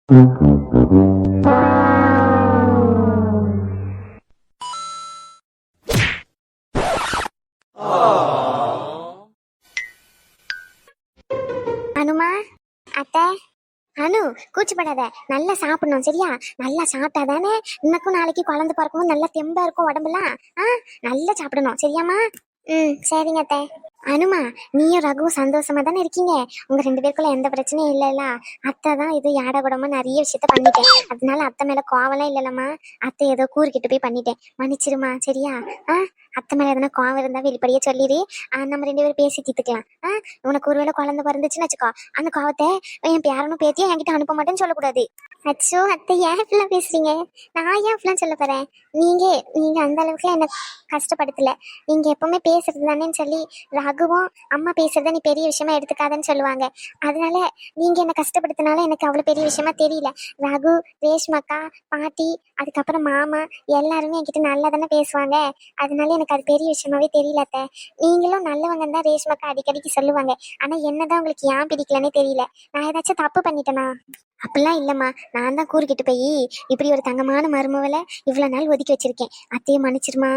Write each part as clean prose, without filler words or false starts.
அனுமா, அத்தை, அனு, கூச்சப்படாத. நல்லா சாப்பிடணும் சரியா? நல்லா சாப்பிட்டாதானே இன்னக்கும் நாளைக்கு குழந்தை பிறக்கவும் நல்லா தெம்பா இருக்கும் உடம்புலாம். நல்லா சாப்பிடணும் சரியாம்மா? சரிங்க அத்தை. அனுமா, நீயும் ரகுவும் சந்தோஷமா தானே இருக்கீங்க? உங்க 2 பேருக்குள்ள எந்த பிரச்சனையும் இல்லைல்ல? அத்தை தான் இது யாட கூடமா நிறைய விஷயத்த பண்ணிட்டேன். அதனால அத்தை மேல கோவம்லாம் இல்லைல்லம்மா. அத்தை ஏதோ கூறுகிட்டு போய் பண்ணிட்டேன், மன்னிச்சிருமா சரியா? அத்தை மேல எதனா கோவம் இருந்தா வெளிப்படையே சொல்லிடு. நம்ம 2 பேரும் பேசி தீர்த்துக்கலாம். உனக்கு ஒருவேளை குழந்தை பிறந்துச்சுன்னு வச்சுக்கோ, அந்த கோவத்தை என் பேரனும் பேத்தியும் என்கிட்ட அனுப்ப மாட்டேன்னு சொல்லக்கூடாது. அச்சோ அத்தை, ஏன் இப்படிலாம் பேசுறீங்க? நான் ஏன் இப்படிலாம் சொல்ல போறேன்? நீங்க அந்த அளவுக்கு என்ன கஷ்டப்படுத்தல. நீங்க எப்பவுமே பேசுறது தானேன்னு சொல்லி ரகுவும் அம்மா பேசுறத நீ பெரிய விஷயமா எடுத்துக்காதன்னு சொல்லுவாங்க. அதனால நீங்க என்ன கஷ்டப்படுத்தினால எனக்கு அவ்வளவு பெரிய விஷயமா தெரியல. ரகு, ரேஷ்மாக்கா, பாட்டி, அதுக்கப்புறம் மாமா எல்லாருமே என்கிட்ட நல்லா தானே பேசுவாங்க. அதனால எனக்கு அது பெரிய விஷயமாவே தெரியல அத்தை. நீங்களும் நல்லவங்க தான் ரேஷ்மாக்கா அடிக்கடிக்கு சொல்லுவாங்க. ஆனா என்னதான் உங்களுக்கு ஏன் பிடிக்கலன்னே தெரியல. நான் ஏதாச்சும் தப்பு பண்ணிட்டேனா? அப்படிலாம் இல்லம்மா. நான் தான் கூறுகிட்டு போய் இப்படி ஒரு தங்கமான மருமவளை இவ்வளவு நாள் ஒதுக்கி வச்சிருக்கேன். அத்தையை மன்னிச்சிருமா.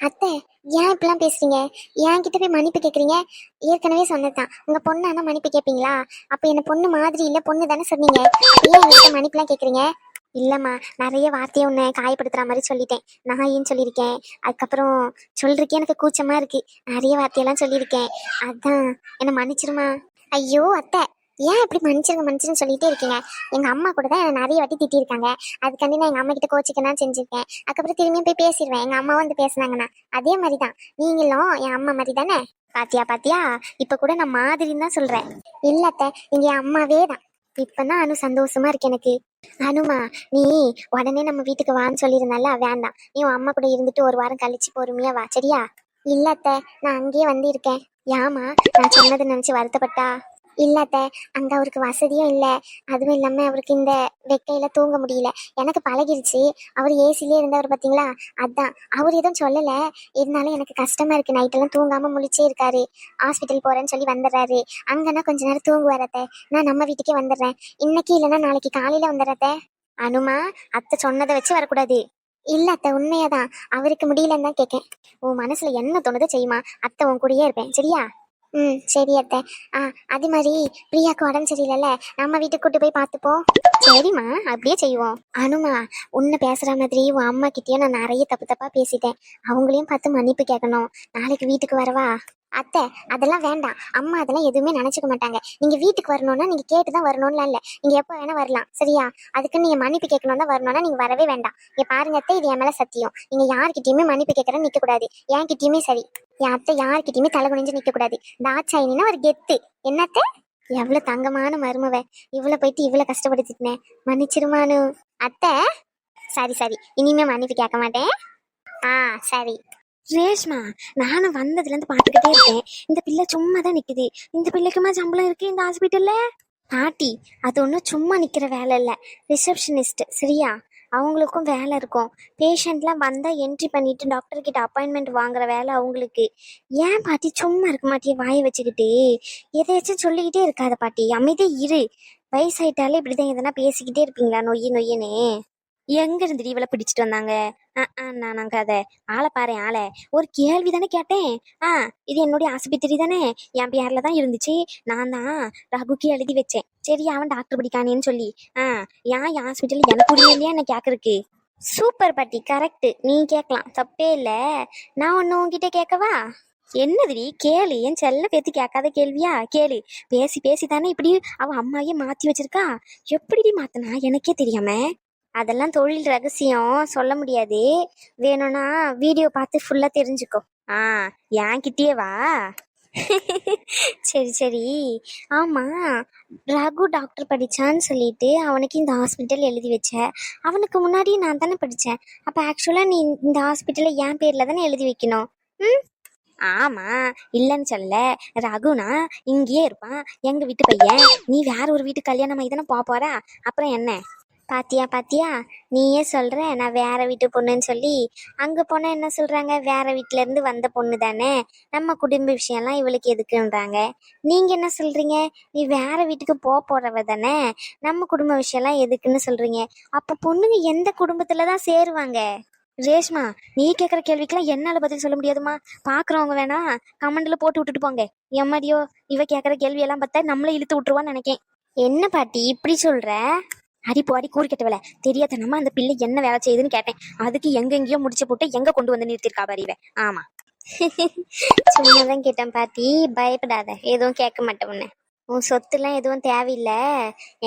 அத்தை, ஏன் இப்படிலாம் பேசுறீங்க? ஏன் கிட்ட போய் மன்னிப்பு கேக்குறீங்க? ஏற்கனவே சொன்னதுதான், உங்க பொண்ணு ஆனா மன்னிப்பு கேட்பீங்களா? அப்ப என்ன பொண்ணு மாதிரி இல்ல, பொண்ணு தானே சொன்னீங்க. ஏன் என்கிட்ட மன்னிப்புலாம் கேக்குறீங்க? இல்லம்மா, நிறைய வார்த்தையை உன்னை காயப்படுத்துற மாதிரி சொல்லிட்டேன். நான் ஏன் சொல்லியிருக்கேன், அதுக்கப்புறம் சொல்றதுக்கே எனக்கு கூச்சமா இருக்கு. நிறைய வார்த்தையெல்லாம் சொல்லியிருக்கேன். அதான் என்ன மன்னிச்சிருமா. ஐயோ அத்தை, ஏன் இப்படி மன்னிச்சிருன்னு சொல்லிட்டே இருக்கீங்க? எங்க அம்மா கூட தான் என்ன நிறைய வாட்டி திட்டிருக்காங்க. அதுக்காண்டி நான் எங்க அம்மா கிட்ட கோச்சிக்க தான் செஞ்சிருக்கேன். அதுக்கப்புறம் திரும்பியும் போய் பேசிடுவேன் எங்க அம்மா வந்து பேசினாங்கன்னா. அதே மாதிரிதான் நீங்களும் என் அம்மா மாதிரி தானே. பாத்தியா, இப்ப கூட நான் மாதிரின்னு தான் சொல்றேன். இல்லத்த, நீங்க என் அம்மாவே தான். இப்பதான் அனு சந்தோஷமா இருக்கு எனக்கு. அனுமா, நீ உடனே நம்ம வீட்டுக்கு வான்னு சொல்லியிருந்தால, வேண்டாம். நீ உன் அம்மா கூட இருந்துட்டு ஒரு வாரம் கழிச்சு பொறுமையா வா சரியா? இல்லத்த, நான் அங்கேயே வந்து இருக்கேன். யாமா, நான் சொன்னதை நினைச்சு வருத்தப்பட்டா? இல்லாத்த, அங்க அவருக்கு வசதியும் இல்லை. அதுவும் இல்லாம அவருக்கு இந்த வெக்கையில தூங்க முடியல. எனக்கு பழகிருச்சு. அவர் ஏசிலே இருந்தவர் பாத்தீங்களா? அதான் அவர் எதுவும் சொல்லல. இருந்தாலும் எனக்கு கஷ்டமா இருக்கு. நைட்டெல்லாம் தூங்காம முழிச்சே இருக்காரு. ஹாஸ்பிட்டல் போறேன்னு சொல்லி வந்துடுறாரு. அங்கன்னா கொஞ்ச நேரம் தூங்குவாரத்த. நான் நம்ம வீட்டுக்கே வந்துடுறேன். இன்னைக்கு இல்லைன்னா நாளைக்கு காலையில வந்துடுறத. அனுமா, அத்தை சொன்னதை வச்சு வரக்கூடாது. இல்ல அத்தை, உண்மையாதான். அவருக்கு முடியலன்னு தான் கேட்கேன். உன் மனசுல என்ன தோணுதோ செய்யுமா. அத்தை உன் கூடயே இருப்பேன் சரியா? சரி அத்தை. அது மாதிரி பிரியாக்கு உடம்பு சரியில்லைல்ல, நம்ம வீட்டுக்கு கூட்டு போய் பார்த்துப்போம். சரிம்மா, அப்படியே செய்வோம். அனுமா, உன்னை பேசுற மாதிரி உன் அம்மா கிட்டேயே நான் நிறைய தப்பா பேசிட்டேன். அவங்களையும் பார்த்து மன்னிப்பு கேட்கணும். நாளைக்கு வீட்டுக்கு வரவா? அத்தை, அதெல்லாம் வேண்டாம். அம்மா அதெல்லாம் எதுவுமே நினைச்சுக்க மாட்டாங்க. நீங்க வீட்டுக்கு வரணும்னா நீங்க கேட்டுதான் வரணும்லாம் இல்ல. நீங்க எப்ப வேணா வரலாம் சரியா? அதுக்கு நீங்க மன்னிப்பு கேட்கணும் தான் வரணும்னா நீங்க வரவே வேண்டாம். இங்க பாருங்க அத்தை, இது என் மேல சத்தியம். நீங்க யார்கிட்டயுமே மன்னிப்பு கேட்கறேன்னு நிக்க கூடாது. என் கிட்டயுமே சரி. என் அத்தை யார்கிட்டயுமே தலை குனிஞ்சு நிக்க கூடாது. தாட்சாயினா ஒரு கெத்து. என்னத்த, எவ்வளவு தங்கமான மருமவ. இவ்வளவு போயிட்டு இவ்வளவு கஷ்டப்படுத்திட்டேன். மன்னிச்சிருமானு. அத்தை, சரி, இனிமே மன்னிப்பு கேட்க மாட்டேன். சரி. ரேஷ்மா, நானும் வந்ததுல இருந்து பாத்துக்கிட்டே இருக்கேன். இந்த பிள்ளை சும்மா தான் நிக்குது. இந்த பிள்ளைக்குமா சம்பளம் இருக்கு இந்த ஹாஸ்பிட்டல்ல? பாட்டி, அது ஒன்றும் சும்மா நிக்கிற வேலை இல்லை. ரிசப்ஷனிஸ்ட் சரியா? அவங்களுக்கும் வேலை இருக்கும். பேஷண்ட்லாம் வந்தால் என்ட்ரி பண்ணிட்டு டாக்டர் கிட்ட அப்பாயின்மெண்ட் வாங்குற வேலை அவங்களுக்கு. ஏன் பாட்டி சும்மா இருக்க மாட்டியே வாயை வச்சுக்கிட்டு? எதையாச்சும் சொல்லிக்கிட்டே இருக்காத பாட்டி, அமைதியே இரு. வயசாயிட்டாலே இப்படிதான் எதனா பேசிக்கிட்டே இருப்பீங்களா நொய்யுன்னு? எங்க இருந்து இவளை பிடிச்சிட்டு வந்தாங்க? நான் கதை ஆளை பாரு ஆளை. ஒரு கேள்வி தானே கேட்டேன். இது என்னுடைய ஆஸ்பத்திரி தானே, என் பேர்ல தான் இருந்துச்சு. நான் தான் ரகுக்கு எழுதி வச்சேன். சரி, அவன் டாக்டர் படிக்கானேன்னு சொல்லி. ஏன் என் ஹாஸ்பிட்டல் எனக்கு உரிமை இல்லையா என்ன கேட்கறக்கு? சூப்பர் பாட்டி, கரெக்ட். நீ கேட்கலாம், தப்பே இல்லை. நான் ஒன்று உன்கிட்ட கேட்கவா? என்னதுடி? கேளு. என் செல்ல பேத்தி கேட்காத கேள்வியா? கேளு. பேசி பேசி தானே இப்படி அவ அம்மாயே மாத்தி வச்சிருக்கா. எப்படிடி மாத்தினா எனக்கே தெரியாம. அதெல்லாம் தொழில் ரகசியம், சொல்ல முடியாது. வேணும்னா வீடியோ பார்த்து ஃபுல்லா தெரிஞ்சுக்கோ. என் கிட்டே வா. சரி. ஆமா, ரகு டாக்டர் படிச்சான்னு சொல்லிட்டு அவனுக்கு இந்த ஹாஸ்பிட்டல் எழுதி வச்ச. அவனுக்கு முன்னாடி நான் தானே படிச்சேன். அப்ப ஆக்சுவலா நீ இந்த ஹாஸ்பிட்டலை என் பேர்ல தானே எழுதி வைக்கணும். ஆமா, இல்லன்னு சொல்ல. ரகுனா இங்கேயே இருப்பான், எங்க வீட்டு பையன். நீ வேற ஒரு வீட்டு கல்யாணம் ஆகி தானே போற. அப்புறம் என்ன? பாத்தியா பாத்தியா, நீயே சொல்ற நான் வேற வீட்டு பொண்ணுன்னு சொல்லி. அங்க போனா என்ன சொல்றாங்க, வேற வீட்ல இருந்து வந்த பொண்ணு தானே, நம்ம குடும்ப விஷயம்லாம் இவளுக்கு எதுக்குன்றாங்க. நீங்க என்ன சொல்றீங்க, நீ வேற வீட்டுக்கு போறவ தானே, நம்ம குடும்ப விஷயம்லாம் எதுக்குன்னு சொல்றீங்க. அப்ப பொண்ணுங்க எந்த குடும்பத்துலதான் சேருவாங்க? ரேஷ்மா, நீ கேக்குற கேள்விக்கெல்லாம் என்னால பதில் சொல்ல முடியாதுமா. பாக்குறவங்க வேணா கமெண்ட்ல போட்டு விட்டுட்டு போங்க. எம்மாடியோ, இவ கேக்குற கேள்வி எல்லாம் பார்த்தா நம்மள இழுத்து விட்டுருவான்னு நினைக்கேன். என்ன பாட்டி இப்படி சொல்ற? அடி போடி கூறு கெட்டவள, தெரியாதனமா அந்த பிள்ளை என்ன வேலை செய்யுதுன்னு கேட்டேன். அதுக்கு எங்கெங்கயோ முடிச்சு போட்டு எங்க கொண்டு வந்து நிறுத்திருக்கா பாரு இவ. ஆமா. சும்மாதான் கேட்டேன் பாட்டி, பயப்படாத, எதுவும் கேட்க மாட்டேன் உன்னை. உன் சொத்துலாம் எதுவும் தேவையில்லை,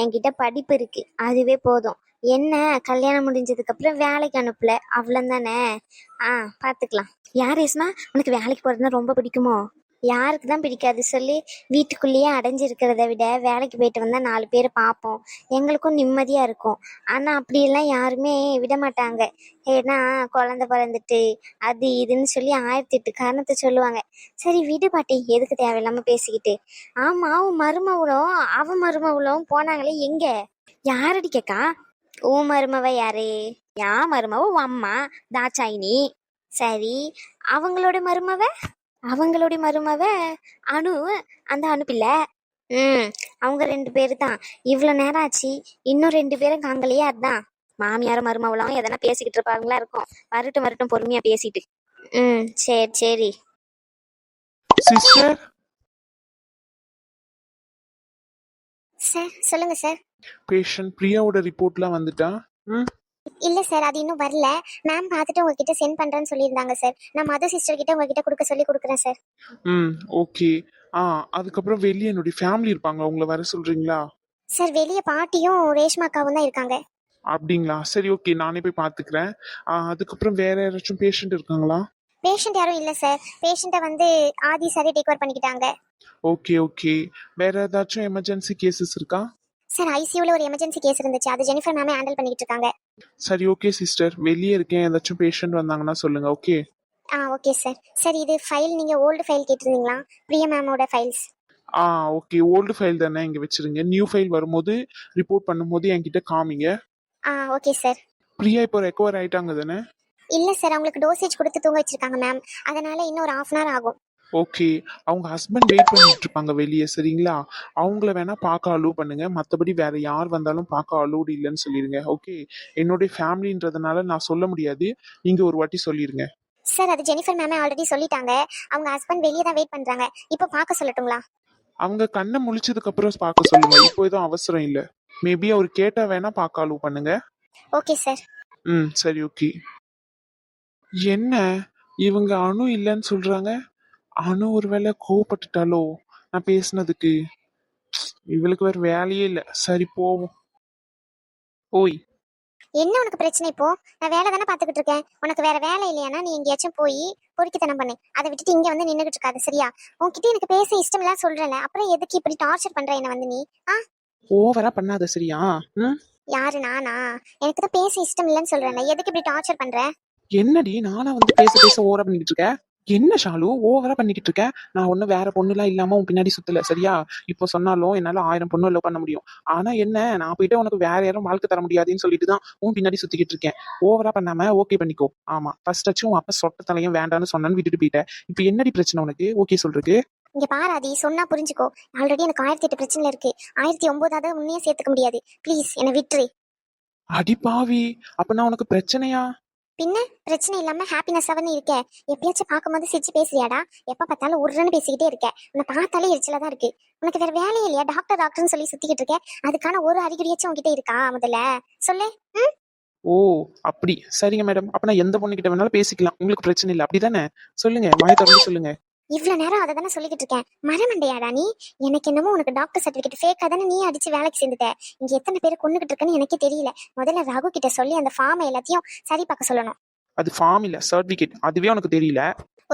என்கிட்ட படிப்பு இருக்கு, அதுவே போதும். என்ன, கல்யாணம் முடிஞ்சதுக்கு அப்புறம் வேலைக்கு அனுப்பல, அவ்வளவுதானே. பாத்துக்கலாம். யார் ரேஸ்மா, உனக்கு வேலைக்கு போறதுன்னா ரொம்ப பிடிக்குமோ? யாருக்கு தான் பிடிக்காது சொல்லி. வீட்டுக்குள்ளேயே அடைஞ்சிருக்கிறத விட வேலைக்கு போயிட்டு வந்தா 4 பேரை பார்ப்போம், எங்களுக்கும் நிம்மதியா இருக்கும். ஆனா அப்படியெல்லாம் யாருமே விட மாட்டாங்க. ஏன்னா குழந்தை பிறந்துட்டு அது இதுன்னு சொல்லி 1008 காரணத்தை சொல்லுவாங்க. சரி விடு பாட்டி, எதுக்கு தேவையில்லாம பேசிக்கிட்டு. ஆமா, அவன் மருமவளும் போனாங்களே, எங்க? யாரடி கேக்கா? உன் மருமவ யாரு? யான் மருமவ உன் அம்மா தாச்சாயினி. சரி, அவங்களோட மருமவ அனு, அந்த அனு பிள்ளை. அவங்க 2 பேரு தான். இவ்வளவு நேரம் ஆச்சு, இன்னும் 2 பேரும் காங்கலையே. அதான் மாமியாரும் மருமவளும் எதனா பேசிக்கிட்டு இருப்பாங்களா இருக்கும். வரட்டும் வரட்டும், பொறுமையா பேசிட்டு. சரி சரி. சிஸ்டர், சார் சொல்லுங்க சார். பேஷண்ட் பிரியாவோட ரிப்போர்ட்லாம் வந்துட்டா? இல்ல சார், அது இன்னும் வரல. மேம் பார்த்துட்டு உங்ககிட்ட சென்ட் பண்றேன்னு சொல்லியிருந்தாங்க சார். நான் மதர் சிஸ்டர் கிட்ட உங்ககிட்ட கொடுக்குறேன் சார். ஓகே. அதுக்கப்புறம் வெளியே என்னுடைய ஃபேமிலி இருப்பாங்க, அவங்கள வர சொல்றீங்களா? சார் வெளியே பாட்டியும் ரேஷ்மாக்காவும் தான் இருக்காங்க. அப்படிங்களா? சரி, ஓகே, நானே போய் பார்த்துக்கிறேன். அதுக்கப்புறம் வேற யாராச்சும் பேஷண்ட் இருக்காங்களா? பேஷண்ட் யாரும் இல்ல சார். பேஷண்ட்டை வந்து ஆதி சாரே டேக் ஓவர் பண்ணிக்கிட்டாங்க. Okay okay. வேற ஏதாச்சும் எமர்ஜென்சி கேசஸ் இருக்கா? சார் ஐசியூல ஒரு எமர்ஜென்சி கேஸ் இருந்துச்சு, அது ஜெனிஃபர் மேமே ஹேண்டில் பண்ணிட்டு இருக்காங்க. சரி, ஓகே சிஸ்டர், வெளியே இருக்கேன், ஏதாச்சும் பேஷண்ட் வந்தாங்கன்னா சொல்லுங்க. ஓகே. Okay sir. சார் இது ஃபைல், நீங்க ஓல்டு ஃபைல் கேட்டிருந்தீங்களா? பிரியா மேமோட ஃபைல்ஸ். ஓகே, ஓல்டு ஃபைல் தானே, இங்க வச்சிருங்க. நியூ ஃபைல் வரும்போது ரிப்போர்ட் பண்ணும்போது என்கிட்ட காமிங்க. Okay sir. பிரியா இப்போ ரெக்கவர் ஆயிட்டாங்க தானே? இல்ல சார், அவங்களுக்கு டோசேஜ் கொடுத்து தூங்க வச்சிருக்காங்க மேம், அதனால இன்னும் ஒரு 1/2 hour ஆகும். ஓகே. அவங்க ஹஸ்பண்ட் வெயிட் பண்ணிட்டு இருப்பாங்க வெளியே, சரிங்களா? அவங்கள வேணா பார்க்க அலோவ் பண்ணுங்க, மற்றபடி வேற யார் வந்தாலும் பார்க்க அலோடு இல்லைன்னு சொல்லிடுங்க. ஓகே. என்னுடைய ஃபேமிலின்றதுனால நான் சொல்ல முடியாது, நீங்க ஒரு வாட்டி சொல்லிடுங்க. சார் அது ஜெனிஃபர் மேமே ஆல்ரெடி சொல்லிட்டாங்க, அவங்க ஹஸ்பண்ட் வெளியே தான் வெயிட் பண்றாங்க. இப்போ பார்க்க சொல்லட்டுங்களா? அவங்க கண்ணை முழிச்சதுக்கு அப்புறம் பார்க்க சொல்லுங்க, இப்போ எதுவும் அவசரம் இல்லை. மேபி அவர் கேட்டா வேணா பார்க்க அலோவ் பண்ணுங்க. Okay sir. சரி, ஓகே. என்ன, இவங்க அணு இல்லைன்னு சொல்றாங்க? அணு ஒருவேளை கோவப்பட்டுட்டாலோ நான் பேசுனதுக்கு? இவளுக்கு வேற வேலையே இல்லை. சரி, போவோம். ஓய், என்ன உனக்கு பிரச்சனை இப்போ? நான் வேலை தானே பார்த்துக்கிட்டு இருக்கேன். உனக்கு வேற வேலை இல்லையானா நீ எங்கேயாச்சும் போய் பொறுக்கித்தனம் பண்ணு. அதை விட்டுட்டு இங்க வந்து நின்றுகிட்டு இருக்காது, சரியா? உன்கிட்ட எனக்கு பேச இஷ்டம் இல்ல சொல்றேன்ல, அப்புறம் எதுக்கு இப்படி டார்ச்சர் பண்ற என்ன வந்து நீ? ஓவரா பண்ணாத, சரியா? யாரு, நானா? எனக்கு தான் பேச இஷ்டம் இல்லைன்னு சொல்றேன்ல, எதுக்கு இப்படி டார்ச்சர் பண்ற? என்னடி, நானா வந்து பேச பேச ஓவரா பண்ணிட்டு இருக்க? என்ன ஷாலு, ஓவரா பண்ணிக்கிட்டு இருக்க? நான் ஒன்னும் வேற பொண்ணுலாம் இல்லாம உன் பின்னாடி சுத்தல, சரியா? இப்போ சொன்னாலும் என்னால 1000 பொண்ணு லவ் பண்ண முடியும். ஆனா என்ன, நான் போயிட்டு உனக்கு வேற யாரும் வாழ்க்கை தர முடியாதுன்னு சொல்லிட்டு தான் உன் பின்னாடி சுத்திக்கிட்டு இருக்கேன். ஓவரா பண்ணாம ஓகே பண்ணிக்கோ. ஆமா, ஃபர்ஸ்ட் ஆச்சும் உன் அப்பா சொட்ட தலையும் வேண்டான்னு சொன்னான்னு விட்டுட்டு போயிட்டேன். இப்போ என்னடி பிரச்சனை உனக்கு? ஓகே சொல்றதுக்கு? இங்க பாராதி, சொன்னா புரிஞ்சுக்கோ. ஆல்ரெடி எனக்கு 1008 பிரச்சனை இருக்கு. 1009 உன்னையே சேர்த்துக்க முடியாது. ப்ளீஸ் என்னை விட்டுரு. அடி பாவி, அப்ப நான் உனக்கு பிரச்சனையா? பின்ன பிரச்சனை இல்லாம ஹாப்பினஸாவே இருக்க. எப்பயாச்சும் பார்க்கும்போது சிரிச்சு பேசுறியாடா? எப்ப பார்த்தாலும் உருன்னு பேசிக்கிட்டே இருக்க. உன்னை பார்த்தாலே எரிச்சலா தான் இருக்கு. உனக்கு வேற வேலையே இல்லையா? டாக்டர்னு சொல்லி சுத்திக்கிட்டு இருக்க. அதுக்கான ஒரு அறிகுறியாச்சும் உன்கிட்ட இருக்கா? முதல்ல சொல்லு. ஓ, அப்படி. சரிங்க மேடம், அப்ப நான் எந்த பொண்ணுகிட்ட வேணாலும் பேசிக்கலாம், உங்களுக்கு பிரச்சனை இல்லை, அப்படிதானே? சொல்லுங்க, வாயை திறந்து சொல்லுங்க. இவ்வளவு நேரம் அதை தானே சொல்லிக்கிட்டு இருக்கேன். மரமண்டையாடா நீ? எனக்கு என்னமோ உனக்கு டாக்டர் சர்டிபிகேட் ஃபேக்கா தானே நீ அடிச்சு வேலைக்கு சேர்ந்துட்ட. இங்க எத்தனை பேர் கொண்டுகிட்டு இருக்கன்னு எனக்கே தெரியல. முதல்ல ரகு கிட்ட சொல்லி அந்த ஃபார்ம் எல்லாத்தையும் சரி பார்க்க சொல்லணும். அது ஃபார்ம் இல்ல, சர்டிபிகேட். அதுவே உனக்கு தெரியல?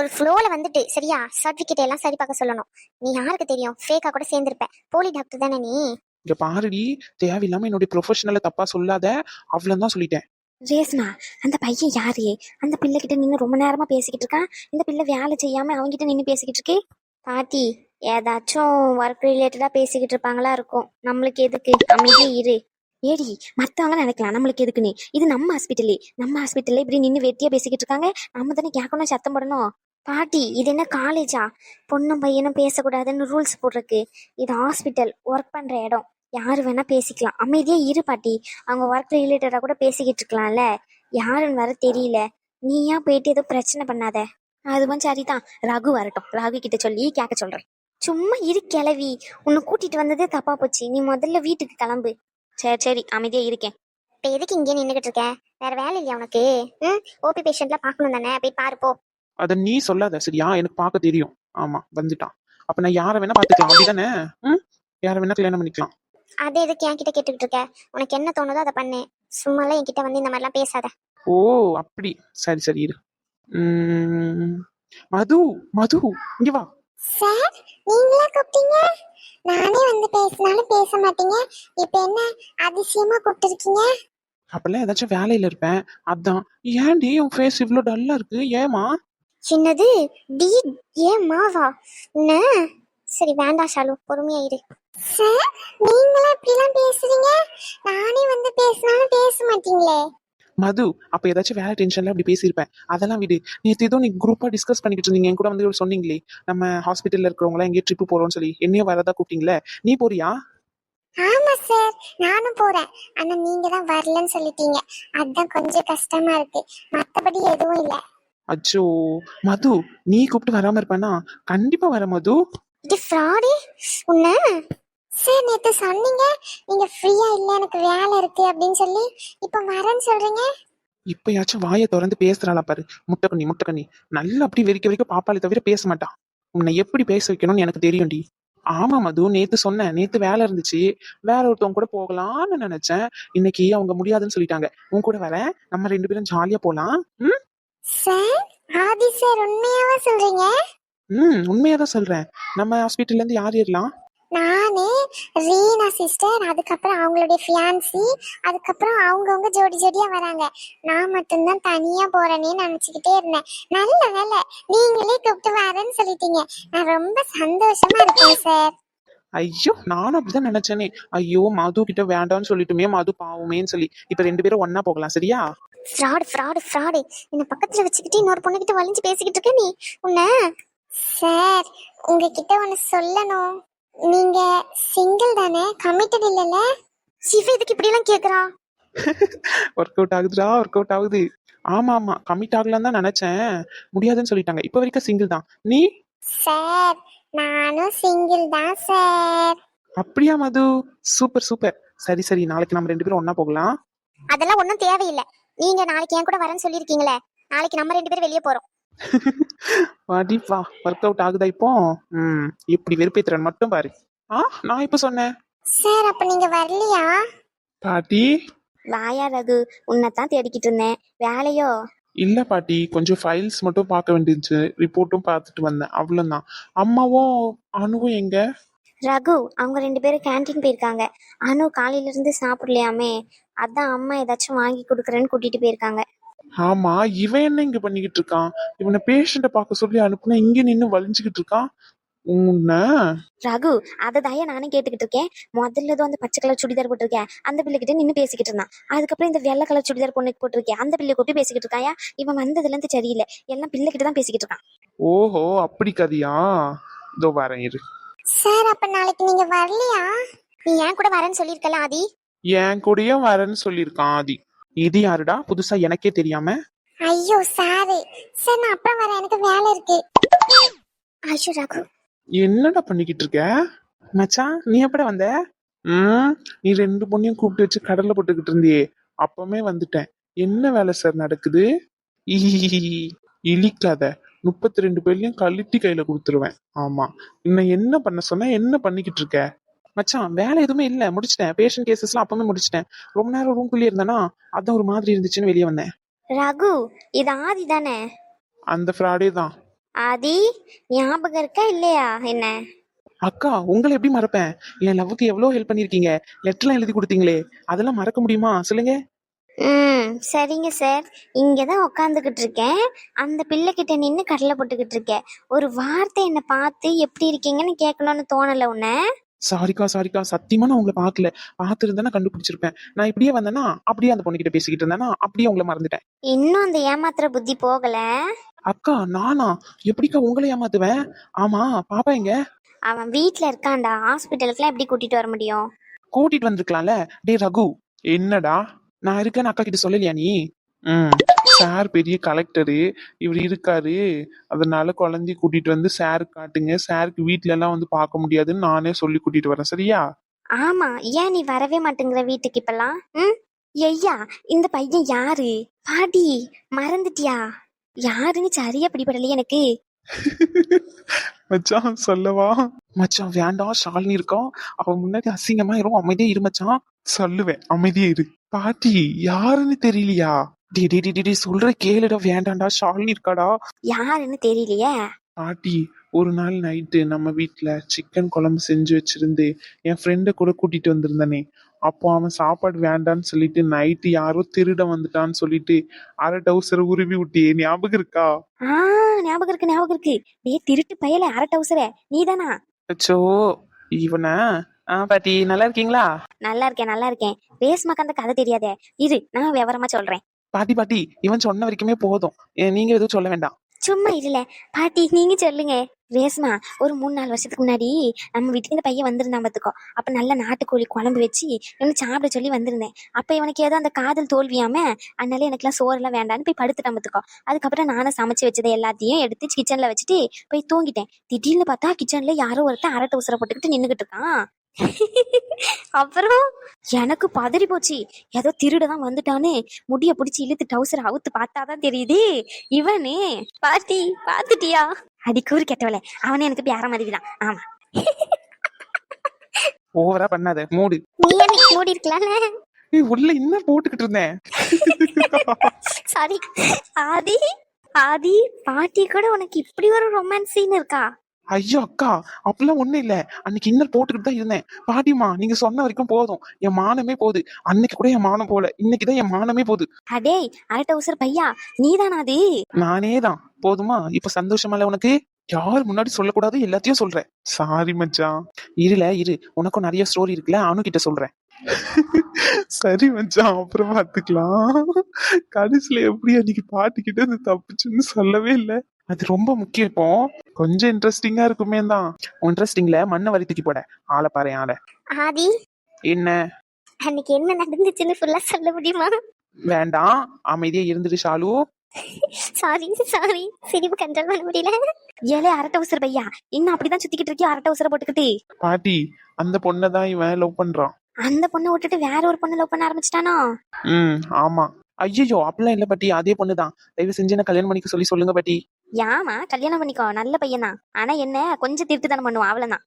ஒரு ஃப்ளோல வந்துட்டு சரியா, சர்டிபிகேட் எல்லாம் சரி பார்க்க சொல்லணும். நீ யாருக்கு தெரியும், ஃபேக்கா கூட சேர்ந்திருப்ப. போலி டாக்டர் தானே நீ? இங்க பாருடி, தேவையில்லாம என்னுடைய ப்ரொஃபஷனலை தப்பா சொல்லாத, அவ்வளவுதான் சொல்லிட்டேன். ரேஸ்மா, அந்த பையன் யாரு? அந்த பிள்ளை கிட்ட நின்று ரொம்ப நேரமா பேசிக்கிட்டு இருக்கான். இந்த பிள்ளை வேலை செய்யாம அவங்கிட்ட நின்று பேசிக்கிட்டு இருக்கே. பாட்டி, ஏதாச்சும் ஒர்க் ரிலேட்டடா பேசிக்கிட்டு இருப்பாங்களா இருக்கும். நம்மளுக்கு எதுக்கு, அமைதி இரு. ஏடி மத்தவங்க நினைக்கலாம் நம்மளுக்கு எதுக்குன்னு, இது நம்ம ஹாஸ்பிட்டல்ல இப்படி நின்று வெட்டியா பேசிக்கிட்டு இருக்காங்க, நம்ம தானே கேட்கணும், சத்தம் போடணும். பாட்டி இது என்ன காலேஜா? பொண்ணும் பையனும் பேசக்கூடாதுன்னு ரூல்ஸ் போட்டிருக்கு. இது ஹாஸ்பிட்டல், ஒர்க் பண்ற இடம். யாரு வேணா பேசிக்கலாம். அமைதியா இரு பாட்டி. அவங்க ஒர்க் ரிலேட்டடா கூட பேசிக்கிட்டு இருக்கலாம்ல. யாருன்னு வர தெரியல. நீ ஏன் போயிட்டு ஏதோ பிரச்சனை பண்ணாத. அதுவும் சரிதான், ரகு வரட்டும், ரகு கிட்ட சொல்லி கேட்க சொல்றேன். சும்மா இரு கிளவி. உன்னை கூட்டிட்டு வந்ததே தப்பா போச்சு. நீ முதல்ல வீட்டுக்கு கிளம்பு. சரி அமைதியா இருக்கேன். இப்ப எதுக்கு இங்கே நின்னுகிட்டு இருக்க? வேற வேலை இல்லையா உனக்கு? ஓபி பேஷண்ட்ல பாக்கணும் தானே, போய் பாரு போ. அத நீ சொல்லாத சரியா, எனக்கு பார்க்க தெரியும். ஆமா வந்துட்டான். அப்ப நான் யாரை வேணா பாத்துக்கலாம் அப்படிதானே? யாரை வேணா கல்யாணம் பண்ணிக்கலாம். அது எதுக்கு என்கிட்ட கேட்டுக்கிட்டு இருக்க? உனக்கு என்ன தோணுதோ அதை பண்ணு. சும்மாலாம் என்கிட்ட வந்து இந்த மாதிரிலாம் பேசாத. ஓ அப்படி, சரி சரி இரு. மது மது இங்க வா. சார், நீங்களா கூப்பிட்டீங்க? நானே வந்து பேசினாலும் பேச மாட்டீங்க. இப்ப என்ன அதிசயமா கூப்பிட்டுருக்கீங்க? அப்பெல்லாம் ஏதாச்சும் வேலையில இருப்பேன், அதான். ஏன்டி உன் ஃபேஸ் இவ்வளவு டல்லா இருக்கு, ஏமா? சின்னது டி ஏன் மாவா? என்ன? சரி வேண்டாம் ஷாலு, பொறுமையா இரு. சார், நீங்களா இப்படிலாம் பேசுறீங்க? நானே வந்து பேசினாலும் பேச மாட்டீங்களே. மது, அப்ப ஏதாச்சும் வேலை டென்ஷன்ல அப்படி பேசியிருப்பேன், அதெல்லாம் விடு. நேற்று ஏதோ நீ குரூப்பா டிஸ்கஸ் பண்ணிக்கிட்டு இருந்தீங்க என் கூட வந்து சொன்னீங்களே, நம்ம ஹாஸ்பிட்டல்ல இருக்கிறவங்க எல்லாம் எங்கேயும் ட்ரிப்பு போறோம்னு சொல்லி. என்னையும் வரதா கூப்பிட்டீங்களே, நீ போறியா? ஆமா சார், நானும் போறேன். ஆனா நீங்க தான் வரலன்னு சொல்லிட்டீங்க. அதான் கொஞ்சம் கஷ்டமா இருக்கு. மத்தபடி எதுவும் இல்ல. அச்சோ மது, நீ கூப்பிட்டு வராம இருப்பானா? கண்டிப்பா வர மது. இது ஃப்ராடி உன்ன. சார், நேத்து சொன்னீங்க நீங்க ஃப்ரீயா இல்ல, எனக்கு வேலை இருக்கு அப்படின்னு சொல்லி. இப்ப வரேன்னு சொல்றீங்க. இப்பயாச்சும் வாயை திறந்து பேசுறாளா பாரு, முட்டைக்கண்ணி முட்டைக்கண்ணி. நல்லா அப்படி வெறிக்க பாப்பாளே தவிர பேச மாட்டான். உன்னை எப்படி பேச வைக்கணும்னு எனக்கு தெரியும்டி. ஆமா மது, நேத்து சொன்னேன், நேத்து வேலை இருந்துச்சு, வேற ஒருத்தவங்க கூட போகலாம்னு நினைச்சேன். இன்னைக்கு அவங்க முடியாதுன்னு சொல்லிட்டாங்க. உன் கூட வரேன், நம்ம 2 பேரும் ஜாலியா போலாம். சார், ஆதி சார் உண்மையாவா சொல்றீங்க? உண்மையாதான் சொல்றேன். நம்ம ஹாஸ்பிட்டல்ல இருந்து யார் ஏறலாம்? நானு, ரீனா சிஸ்டர், அதுக்கப்புறம் அவங்களுடைய ஃபியான்சி, அதுக்கப்புறம் அவங்கவுங்க ஜோடி ஜோடியா வராங்க. நான் மட்டும்தான் தனியா போறேன்னு நினைச்சுக்கிட்டே இருந்தேன். நல்ல வேலை நீங்களே கூப்பிட்டு வரேன்னு சொல்லிட்டீங்க. நான் ரொம்ப சந்தோஷமா இருக்கேன் சார். ஐயோ, நானும் அப்படிதான் நினைச்சேனே. ஐயோ மது கிட்ட வேண்டாம்னு சொல்லிட்டுமே, மது பாவமேன்னு சொல்லி. இப்ப 2 பேரும் ஒன்னா போகலாம், சரியா? Fraud fraud fraud. என்ன பக்கத்துல வச்சுக்கிட்டு இன்னொரு பொண்ணுகிட்ட வலிஞ்சு பேசிக்கிட்டு இருக்க நீ. உன்ன. சார், உங்ககிட்ட ஒன்னு சொல்லணும். நீங்க சிங்கிள் தானே, கமிட்டட் இல்லல? சிவ இதுக்கு இப்படி எல்லாம் கேக்குறா? ஒர்க் அவுட் ஆகுதுடா, ஒர்க் அவுட் ஆகுது. ஆமா ஆமா, கமிட் ஆகலாம் தான் நினைச்சேன், முடியாதுன்னு சொல்லிட்டாங்க. இப்ப வரைக்கும் சிங்கிள் தான். நீ? சார், நானும் சிங்கிள் தான் சார். அப்படியா மது, சூப்பர் சூப்பர். சரி சரி, நாளைக்கு நம்ம 2 பேரும் ஒன்னா போகலாம். அதெல்லாம் ஒன்றும் தேவையில்லை. நீங்க நாளைக்கு என் கூட வரேன்னு சொல்லியிருக்கீங்களே, நாளைக்கு நம்ம 2 பேரும் வெளியே போறோம். வாடிப்பா, ஒர்க் அவுட் ஆகுதா இப்போ? இப்படி வெறுப்பேத்துறேன் மட்டும் பாரு. நான் இப்ப சொன்னேன். சார், அப்ப நீங்க வரலையா? பாட்டி. வாயா ரகு, உன்னைத்தான் தேடிக்கிட்டு இருந்தேன். வேலையோ? இல்ல பாட்டி, கொஞ்சம் ஃபைல்ஸ் மட்டும் பார்க்க வேண்டியிருந்துச்சு, ரிப்போர்ட்டும் பார்த்துட்டு வந்தேன், அவ்வளவுதான். அம்மாவும் அனுவும் எங்க? ரகு, அவங்க 2 பேரும் கேன்டீன் போயிருக்காங்க. அனு காலையில இருந்து சாப்பிடலையாமே, அதான் அம்மா ஏதாச்சும் வாங்கி கொடுக்குறேன்னு கூட்டிட்டு போயிருக்காங்க. ஆமா, இவன் என்ன இங்க பண்ணிக்கிட்டு இருக்கான்? இவனை பேஷண்ட பார்க்க சொல்லி அனுப்புனா இங்க நின்னு வலிஞ்சுக்கிட்டு இருக்கான். உன்ன ரகு, அதை தாயா நானும் கேட்டுக்கிட்டு இருக்கேன். முதல்ல அந்த பச்சை கலர் சுடிதார் போட்டிருக்கேன், அந்த பிள்ளைகிட்ட நின்று பேசிக்கிட்டு இருந்தான். அதுக்கப்புறம் இந்த வெள்ளை கலர் சுடிதார் பொண்ணுக்கு போட்டிருக்கேன், அந்த பிள்ளை கூப்பிட்டு பேசிக்கிட்டு இருக்காயா. இவன் வந்ததுல இருந்து சரியில்லை, எல்லாம் பிள்ளைகிட்ட தான் பேசிக்கிட்டு இருக்கான். ஓஹோ, அப்படி கதையா? இதோ வரேன் இரு. சார், அப்ப நாளைக்கு நீங்க வரலையா? நீ ஏன் கூட வரேன்னு சொல்லியிருக்கல ஆதி. என் கூடயும் வரேன்னு சொல்லியிருக்கான் ஆதி. இது யாருடா புதுசா, எனக்கே தெரியாம? ஐயோ சாரி சார், நான் அப்புறம் வரேன், எனக்கு வேலை இருக்கு. ஐயோ ரகு, என்னடா பண்ணிக்கிட்டு இருக்க? மச்சான், நீ எப்படா வந்த? நீ 2 பொண்ணையும் கூப்பிட்டு வச்சு கடல்ல போட்டுக்கிட்டு இருந்தியே, அப்பமே வந்துட்டேன். என்ன வேலை சார் நடக்குது? இழிக்காத. 32 பேர்லயும் கழட்டி கையில கொடுத்துருவேன். ஆமா, இன்னும் என்ன பண்ண சொன்ன, என்ன பண்ணிக்கிட்டு இருக்க? மச்சான், வேலை எதுவுமே இல்ல, முடிச்சிட்டேன். பேஷண்ட் கேசஸ் எல்லாம் அப்பவே முடிச்சிட்டேன். ரொம்ப நேரம் ரூம்குள்ளே இருந்தானா, அதான் ஒரு மாதிரி இருந்துச்சுன்னு வெளியே வந்தேன். ரகு, இது ஆதி தானே? அந்த ஃப்ராடே தான். ஆதி, ஞாபகம் இருக்கா இல்லையா என்ன? அக்கா, உங்களை எப்படி மறப்பேன்? என் லவ்வுக்கு எவ்வளவு ஹெல்ப் பண்ணிருக்கீங்க, லெட்டர்லாம் எழுதி கொடுத்தீங்களே, அதெல்லாம் மறக்க முடியுமா சொல்லுங்க? சரிங்க சார், இங்கதான் உக்காந்துக்கிட்டு இருக்கேன். அந்த பிள்ளைகிட்ட நின்று கடலை போட்டுக்கிட்டு இருக்கேன். ஒரு வார்த்தை என்னை பார்த்து எப்படி இருக்கீங்கன்னு கேட்கணும்னு தோணல உன்ன? சாரிக்கா சாரிக்கா, சத்தியமா நான் உங்களை பார்க்கல. பார்த்துருந்தா நான் கண்டுபிடிச்சிருப்பேன். நான் இப்படியே வந்தேன்னா அப்படியே அந்த பொண்ணுகிட்ட பேசிக்கிட்டு இருந்தேன்னா அப்படியே உங்களை மறந்துட்டேன். இன்னும் அந்த ஏமாத்துற புத்தி போகல. அக்கா நானா எப்படிக்கா உங்களை ஏமாத்துவேன்? ஆமா, பாப்பா எங்க? அவன் வீட்ல இருக்கான்டா, ஹாஸ்பிட்டலுக்குலாம் எப்படி கூட்டிட்டு வர முடியும்? கூட்டிட்டு வந்திருக்கலாம்ல. டேய் ரகு, என்னடா நான் இருக்கேன்னு அக்கா கிட்ட சொல்லலையா நீ? ம், சார் பெரிய கலெக்டரு, இவர் இருக்காரு, அதனால குழந்தைய கூட்டிட்டு வந்து சார் காட்டுங்க, சாருக்கு வீட்ல எல்லாம் வந்து பார்க்க முடியாதுன்னு நானே சொல்லி கூட்டிட்டு வரேன், சரியா? ஆமா, ஏன் நீ வரவே மாட்டேங்கிற வீட்டுக்கு இப்பெல்லாம்? ம். ஐயா, இந்த பையன் யாரு? பாட்டி, மறந்துட்டியா? யாருன்னு சரியா பிடிபடலையே எனக்கு. மச்சான் சொல்லவா? மச்சான் வேண்டாம், ஷாலினி இருக்கோம், அவன் முன்னாடி அசிங்கமா இரும், அமைதியா இரு மச்சான். சொல்லுவேன், அமைதியா இரு. பாட்டி யாருன்னு தெரியலையா? டே டே டே டே, டே சொல்ற கேளுடா, வேண்டாம்டா, ஷாலினி இருக்காடா. யாருன்னு தெரியலையே. பாட்டி ஒரு நாள் நைட்டு நம்ம வீட்ல சிக்கன் குழம்பு செஞ்சு வச்சிருந்து என் ஃப்ரெண்டை கூட கூட்டிட்டு வந்திருந்தானே, அப்போ அவன் சாப்பாடு வேண்டான்னு சொல்லிட்டு நைட்டு யாரோ திருட வந்துட்டான்னு சொல்லிட்டு அரை டவுசரை உருவி விட்டியே, ஞாபகம் இருக்கா? ஆ, ஞாபகம் இருக்கு ஞாபகம் இருக்கு. டேய் திருட்டு பயல, அரை டவுசர நீதானா? அச்சோ இவன. பாட்டி நல்லா இருக்கீங்களா? நல்லா இருக்கேன் நல்லா இருக்கேன். ரேஸ்மாக்கு அந்த கதை தெரியாதே, இரு நான் விவரமா சொல்றேன். பாட்டி பாட்டி, இவன் சொன்ன வரைக்குமே போதும், நீங்க எதுவும் சொல்ல வேண்டாம். சும்மா இல்ல பாட்டி, நீங்க சொல்லுங்க. ரேஸ்மா, ஒரு 3-4 வருஷத்துக்கு முன்னாடி நம்ம வீட்டுக்கு இந்த பையன் வந்திருந்தான் பாத்துக்கோ. அப்ப நல்ல நாட்டுக்கோழி குழம்பு வச்சு இவனை சாப்பிட சொல்லி வந்திருந்தேன். அப்ப இவனுக்கு ஏதோ அந்த காதல் தோல்வியாம, அதனால எனக்குலாம் சோறுலாம் வேண்டான்னு போய் படுத்துட்டான் பாத்துக்கோ. அதுக்கப்புறம் நானும் சமைச்சு வச்சதை எல்லாத்தையும் எடுத்து கிச்சன்ல வச்சுட்டு போய் தூங்கிட்டேன். திடீர்னு பார்த்தா கிச்சன்ல யாரோ ஒருத்தன் அரட்டை உசரை போட்டுக்கிட்டு நின்னுகிட்டு இருக்கான். அப்புறம் எனக்கு பதறி போச்சு, ஏதோ திருடதான் வந்துட்டான்னு முடிய பிடிச்சி இழுத்து டவுசர் அவுத்து பார்த்தாதான் தெரியுது இவனே. பாட்டி பாத்துட்டியா? அடிக்கூறு கெட்டவளே, அவனே எனக்கு பேர மாதிரி தான். ஆமா. ஓவரா பண்ணாத, மூடு. நீ அன்னைக்கு மூடி இருக்கலாம்ல. உள்ள என்ன போட்டுக்கிட்டு இருந்தேன். சாரி. ஆதி ஆதி, பாட்டி கூட உனக்கு இப்படி ஒரு ரொமான்ஸ் சீன் இருக்கா? ஐயோ அக்கா, அப்பெல்லாம் ஒண்ணும் இல்ல, அன்னைக்கு இன்னர் போட்டுக்கிட்டு தான் இருந்தேன். பாட்டிமா நீங்க சொன்ன வரைக்கும் போதும், என் மானமே போகுது. அன்னைக்கு கூட என் மானம் போல, இன்னைக்குதான் என் மானமே போகுது. அடே அரட்ட உசர் பையா, நீதானா அது? நானே தான். போதுமா இப்ப? சந்தோஷமா இல்ல உனக்கு? யார் முன்னாடி சொல்லக்கூடாது எல்லாத்தையும் சொல்றேன். சாரி மச்சான். இருல இரு, உனக்கும் நிறைய ஸ்டோரி இருக்குல்ல, அனு கிட்ட சொல்றேன். சரி மச்சான், அப்புறம் பாத்துக்கலாம். கடைசியில எப்படி அன்னைக்கு பாட்டிக்கிட்ட இருந்து தப்பிச்சுன்னு சொல்லவே இல்லை. அது ரொம்ப முக்கியம். இப்போ கொஞ்சம் இன்ட்ரெஸ்டிங்கா இருக்குமே தான். இன்ட்ரெஸ்டிங்ல மண்ணை வரி தூக்கி போட, ஆளை பாரு ஆளை. ஆதி, என்ன? அன்னைக்கு என்ன நடந்துச்சுன்னு ஃபுல்லா சொல்ல முடியுமா? வேண்டாம், அமைதியா இருந்துட்டு ஷாலு. சாரி சாரி, சிரிப்பு கண்ட்ரோல் பண்ண முடியல. ஏலே அரட்ட உசர் பையா, இன்னும் அப்படிதான் சுத்திக்கிட்டு இருக்கியா அரட்ட உசரை போட்டுக்கிட்டு? பாட்டி அந்த பொண்ணை தான் இவன் லவ் பண்றான். அந்த பொண்ணை விட்டுட்டு வேற ஒரு பொண்ணை லவ் பண்ண ஆரம்பிச்சிட்டானோ? ஆமா. ஐயோ அப்படிலாம் இல்ல பாட்டி, அதே பொண்ணுதான். தயவு செஞ்சு என்ன கல்யாணம் பண்ணிக்க சொல்லி சொல்லுங்க பாட்டி. யாமா கல்யாணம் பண்ணிக்கோ, நல்ல பையன் தான். ஆனா என்ன கொஞ்சம் திருட்டு தானே பண்ணுவான், அவ்வளவுதான்.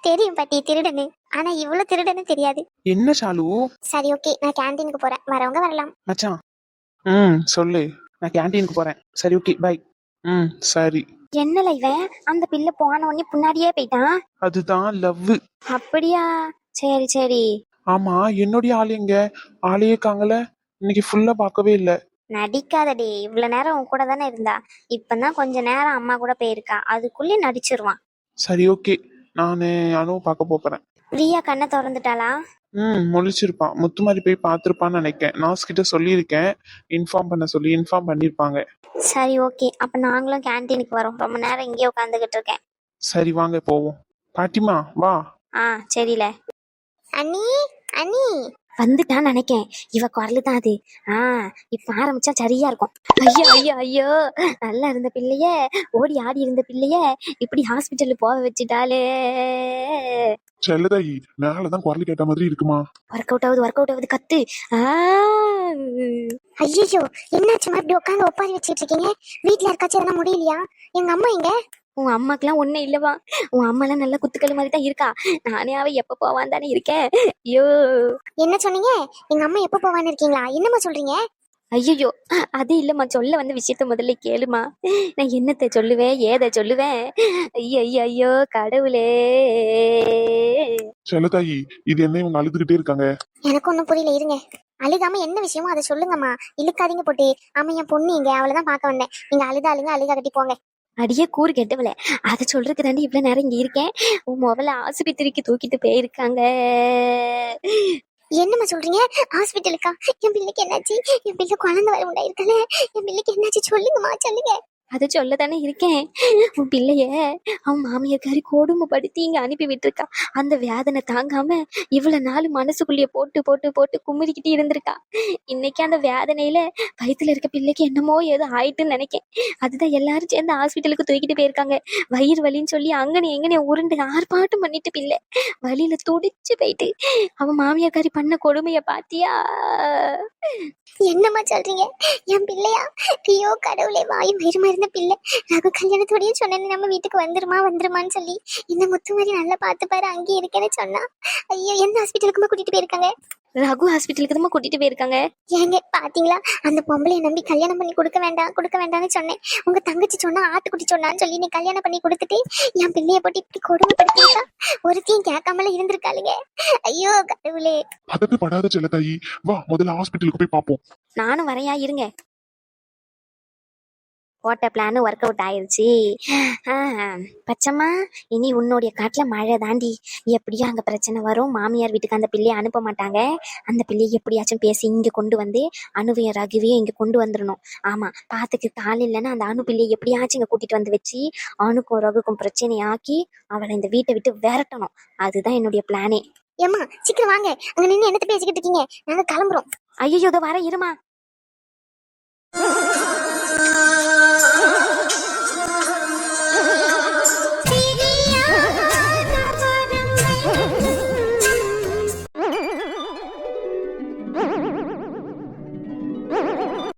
தெரியும் பாட்டி திருடனு, ஆனா இவ்வளவு திருடனு தெரியாது. என்ன ஷாலு? சரி ஓகே, நான் கேண்டீனுக்கு போறேன், வரவங்க வரலாம். மச்சான் சொல்லு, நான் கேண்டீனுக்கு போறேன். சரி ஓகே பை. சரி. என்னல இவன் அந்த பிள்ளை போன உடனே பின்னாடியே போயிட்டான்? அதுதான் லவ். அப்படியா? சரி சரி. ஆமா, என்னுடைய ஆளு எங்க? ஆளையே காங்கல, இன்னைக்கு ஃபுல்லா பார்க்கவே இல்ல. நடிக்காதடி, இவ்வளவு நேரம் உன் கூட தானே இருந்தா. இப்பதான் கொஞ்ச நேரம் அம்மா கூட போயிருக்கா, அதுக்குள்ளே நடிச்சிருவான். சரி ஓகே, நானு அனு பார்க்க போறேன். பிரியா கண்ணை திறந்துட்டாளா? முழிச்சிருப்பான். முத்துமாரி போய் பார்த்திருப்பான்னு நினைக்கிறேன். நாஸ் கிட்ட சொல்லியிருக்கேன், இன்ஃபார்ம் பண்ண சொல்லி. இன்ஃபார்ம் பண்ணிருப்பாங்க. சரி ஓகே, அப்ப நாங்களும் கேண்டீனுக்கு வரோம். ரொம்ப நேரம் இங்கே உட்காந்துக்கிட்டு இருக்கேன். சரி வாங்க போவோம். பாட்டிமா வா. சரில. அண்ணி அண்ணி, வந்துட்டான்னு நினைக்கேன். இவ குரலு தான் அது. இப்ப ஆரம்பிச்சா சரியா இருக்கும். ஐயோ ஐயோ ஐயோ, நல்லா இருந்த பிள்ளைய, ஓடி ஆடி இருந்த பிள்ளைய இப்படி ஹாஸ்பிட்டல் போக வச்சுட்டாலே. செல்லதாயி, மேலதான் குரல் கேட்ட மாதிரி இருக்குமா? ஒர்க் அவுட் ஆகுது கத்து. ஐயோ என்னாச்சுமா இப்படி உட்காந்து ஒப்பாரி வச்சுட்டு இருக்கீங்க? வீட்டுல இருக்காச்சும் எதனா முடியலையா? எங்க அம்மா எங்க? உன் அம்மாக்கெல்லாம் ஒண்ணும் இல்லவா? உன் அம்மா எல்லாம் நல்ல குத்துக்கள் மாதிரி தான் இருக்கா. நானே அவ எப்ப போவான் தானே இருக்கேன். ஐயோ என்ன சொன்னீங்க? எங்க அம்மா எப்ப போவான்னு இருக்கீங்களா? என்னம்மா சொல்றீங்க? ஐயோ அது இல்லம்மா, சொல்ல வந்த விஷயத்த முதல்ல கேளுமா. நான் என்னத்த சொல்லுவேன், ஏத சொல்லுவேன். ஐயோ ஐயோ ஐயோ கடவுளே. செல்லதாயி, இது என்ன இவங்க அழுதுகிட்டே இருக்காங்க? எனக்கு ஒண்ணும் புரியல, இருங்க. அழுகாம என்ன விஷயமோ அதை சொல்லுங்கம்மா, இழுக்காதீங்க போட்டு. ஆமா என் பொண்ணு இங்க, அவளைதான் பார்க்க வந்தேன். நீங்க அழுத அழுங்க, அழுகா கட்டி போங்க. அடியே கூறு கெட்டவள, அதை சொல்றதுக்கு தாண்டி இவ்வளவு நேரம் இங்க இருக்கேன். உன் முதல்ல ஆஸ்பத்திரிக்கு தூக்கிட்டு போயிருக்காங்க. என்னம்மா சொல்றீங்க? ஹாஸ்பிட்டலுக்கா? என் பிள்ளைக்கு என்னாச்சு? என் பிள்ளை குழந்தை வர உண்டாயிருக்கல. என் பிள்ளைக்கு என்னாச்சு சொல்லுங்கம்மா, சொல்லுங்க. அதை சொல்ல தானே இருக்கேன். உன் பிள்ளைய அவன் மாமியார்காரி கொடுமைப்படுத்தி இங்க அனுப்பி விட்டுருக்கா. அந்த வேதனை தாங்காம இவ்வளவு நாள் மனசுக்குள்ளேயே போட்டு போட்டு போட்டு குமுறிக்கிட்டு இருந்திருக்கா. இன்னைக்கு அந்த வேதனையில வயித்துல இருக்க பிள்ளைக்கு என்னமோ ஏதோ ஆயிட்டுன்னு நினைக்கேன். அதுதான் எல்லாரும் சேர்ந்து ஹாஸ்பிட்டலுக்கு தூக்கிட்டு போயிருக்காங்க. வயிறு வலின்னு சொல்லி அங்கனே எங்கனே உருண்டு ஆர்ப்பாட்டம் பண்ணிட்டு பிள்ளை வலியில துடிச்சு போயிட்டு அவன் மாமியார்காரி பண்ண கொடுமைய பாத்தியா? என்னம்மா சொல்றீங்க? என் பிள்ளையா? ஐயோ கடவுளே, வாயும் வயிறுமா இருந்த பிள்ளை. ரகு கல்யாணத்தோடய சொன்னேன் நம்ம வீட்டுக்கு வந்துருமான்னு சொல்லி. இந்த முத்து மாதிரி நல்லா பார்த்து பாரு, அங்கேயே இருக்கேன்னு சொன்னா. ஐயோ, எந்த ஹாஸ்பிட்டலுக்குமா கூட்டிட்டு போயிருக்காங்க? ரகு ஹாஸ்பிட்டலுக்கு தான் கூட்டிட்டு போயிருக்காங்க. ஏங்க பாத்தீங்களா, அந்த பொம்பளைய நம்பி கல்யாணம் பண்ணி கொடுக்க வேண்டாம்னு சொன்னேன். உங்க தங்கச்சி சொன்னா, ஆட்டுக்குட்டி சொன்னான்னு சொல்லி நீ கல்யாணம் பண்ணி கொடுத்துட்டு என் பிள்ளைய போட்டு இப்படி கொடுமைப்படுத்திருக்கா. ஒருத்தையும் கேட்காமல இருந்திருக்காளுங்க. ஐயோ கடவுளே. அதட்டு படாத செல்லத்தாயி, வா முதல்ல ஹாஸ்பிட்டலுக்கு போய் பாப்போம். நானும் வரையா இருங்க. போட்ட பிளான் ஒர்க் அவுட் ஆயிருச்சு. பச்சம்மா, இனி உன்னுடைய காட்டுல மழை தாண்டி. எப்படியும் அங்க பிரச்சனை வரும். மாமியார் வீட்டுக்கு அந்த பிள்ளையை அனுப்ப மாட்டாங்க. அந்த பிள்ளையை எப்படியாச்சும் பேசி இங்க கொண்டு வந்து அணுவையும் ரகுவையும் இங்க கொண்டு வந்துடணும். ஆமா, பாத்துக்கு கால் இல்லைன்னா அந்த அணு பிள்ளையை எப்படியாச்சும் இங்க கூட்டிட்டு வந்து வச்சு அணுக்கும் ரகுக்கும் பிரச்சனையாக்கி அவளை இந்த வீட்டை விட்டு விரட்டணும். அதுதான் என்னுடைய பிளானே. ஏம்மா சீக்கிரம் வாங்க, அங்க நின்று என்னத்த பேசிக்கிட்டு இருக்கீங்க? நாங்க கிளம்புறோம். ஐயோ, இதோ வர இருமா.